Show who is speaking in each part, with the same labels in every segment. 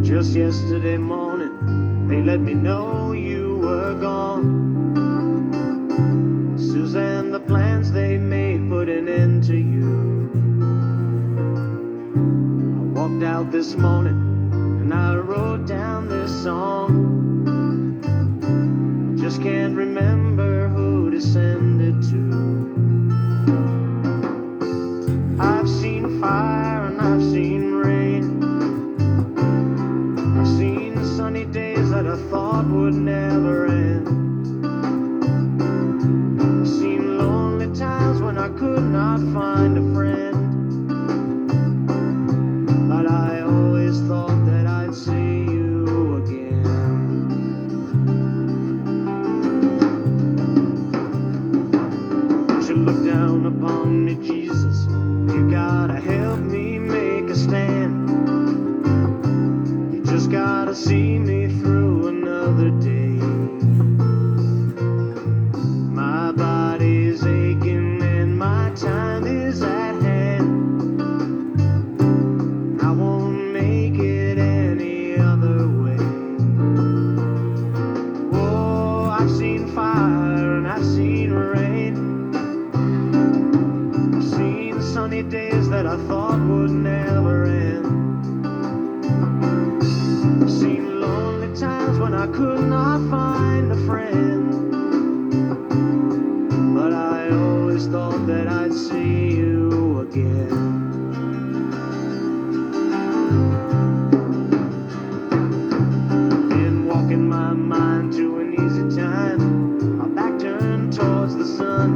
Speaker 1: Just yesterday morning, they let me know you were gone. Suzanne, the plans they made put an end to you. I walked out this morning and I wrote down this song. Just can't remember who to send it to. I've seen fire and I've seen rain. I've seen sunny days that I thought would never end. I've seen lonely times when I could not find a friend. But I always thought that I'd see you again. Won't you look down upon me, Jesus? You gotta help me make a stand. You just gotta see me through another day. My body's aching and my time is at hand. I won't make it any other way. Oh, I've seen fire and I've seen rain. I've seen sunny days that I thought would never end. I've seen lonely times when I could not find a friend. But I always thought that I'd see you again. Been walking my mind to an easy time, my back turned towards the sun.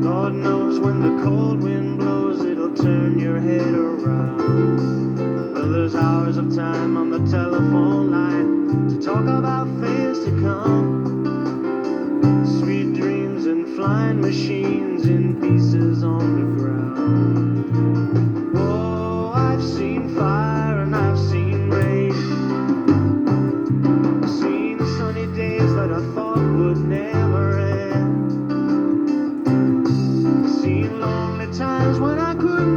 Speaker 1: Lord knows when the cold wind blows, it'll turn your head around. Well, there's hours of time on the telephone line to talk about things to come. Sweet dreams and flying machines in pieces on the ground. Oh, I've seen fire and I've seen rain. I've seen sunny days that I thought would never end. I've seen lonely times when I could